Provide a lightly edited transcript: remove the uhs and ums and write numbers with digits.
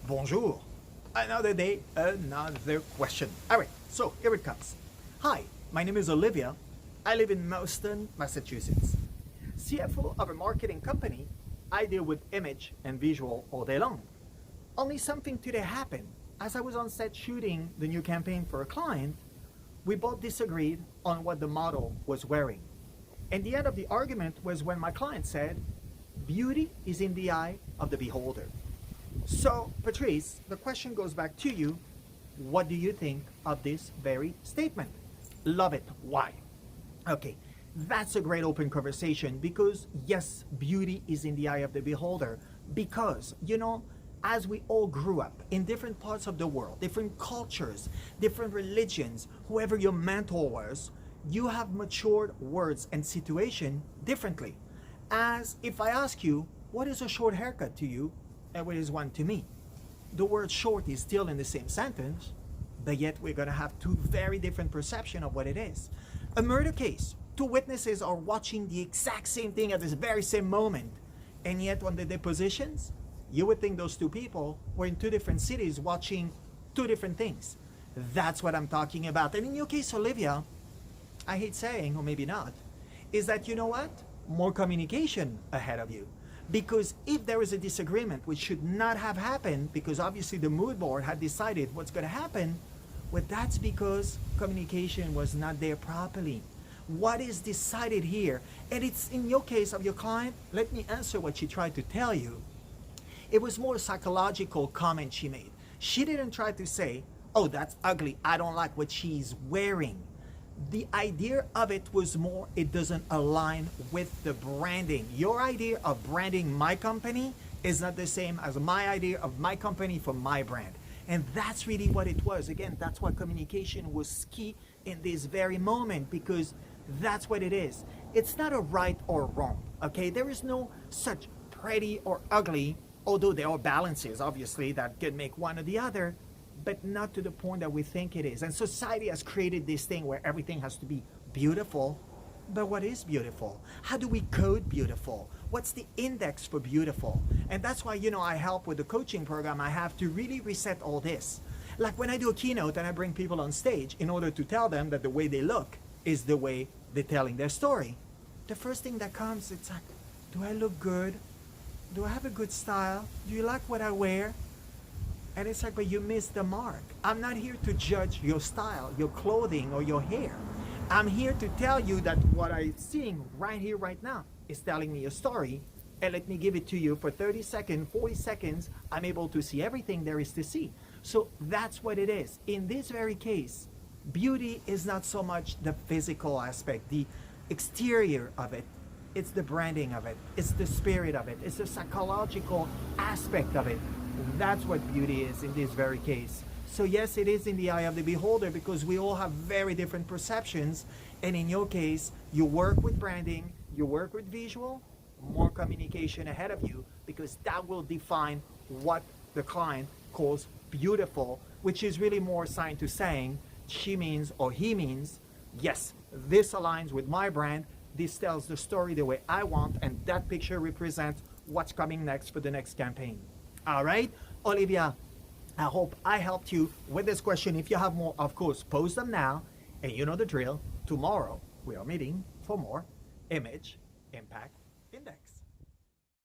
Bonjour. Another day, another question. All right, so here it comes. Hi, my name is Olivia. I live in Boston, Massachusetts. CFO of a marketing company, I deal with image and visual all day long. Only something today happened. As I was on set shooting the new campaign for a client, we both disagreed on what the model was wearing. And the end of the argument was when my client said, beauty is in the eye of the beholder. So, Patrice, the question goes back to you. What do you think of this very statement? Love it. Why? Okay, that's a great open conversation because, yes, beauty is in the eye of the beholder. Because, as we all grew up in different parts of the world, different cultures, different religions, whoever your mentor was, you have matured words and situation differently. As if I ask you, what is a short haircut to you? And what is one to me? The word short is still in the same sentence, but yet we're going to have two very different perceptions of what it is. A murder case, two witnesses are watching the exact same thing at this very same moment, and yet on the depositions, you would think those two people were in two different cities watching two different things. That's what I'm talking about. And in your case, Olivia, I hate saying, or maybe not, is that, you know what? More communication ahead of you. Because if there is a disagreement, which should not have happened, because obviously the mood board had decided what's going to happen, well, that's because communication was not there properly. What is decided here, and it's in your case of your client, let me answer what she tried to tell you. It was more a psychological comment she made. She didn't try to say, oh, that's ugly, I don't like what she's wearing. The idea of it was more, it doesn't align with the branding. Your idea of branding my company is not the same as my idea of my company for my brand. And that's really what it was. Again, that's why communication was key in this very moment, because that's what it is. It's not a right or wrong, okay? There is no such pretty or ugly, although there are balances, obviously, that can make one or the other, but not to the point that we think it is. And society has created this thing where everything has to be beautiful. But what is beautiful? How do we code beautiful? What's the index for beautiful? And that's why, I help with the coaching program. I have to really reset all this. Like when I do a keynote and I bring people on stage in order to tell them that the way they look is the way they're telling their story. The first thing that comes, it's like, do I look good? Do I have a good style? Do you like what I wear? And it's like, but you missed the mark. I'm not here to judge your style, your clothing, or your hair. I'm here to tell you that what I'm seeing right here, right now, is telling me a story. And let me give it to you for 30 seconds, 40 seconds. I'm able to see everything there is to see. So that's what it is. In this very case, beauty is not so much the physical aspect, the exterior of it. It's the branding of it. It's the spirit of it. It's the psychological aspect of it. That's what beauty is in this very case. So yes, it is in the eye of the beholder because we all have very different perceptions. And in your case, you work with branding, you work with visual, more communication ahead of you, because that will define what the client calls beautiful, which is really more assigned to saying she means or he means, yes, this aligns with my brand. This tells the story the way I want, and that picture represents what's coming next for the next campaign. All right, Olivia, I hope I helped you with this question. If you have more, of course, post them now. And you know the drill. Tomorrow, we are meeting for more Image Impact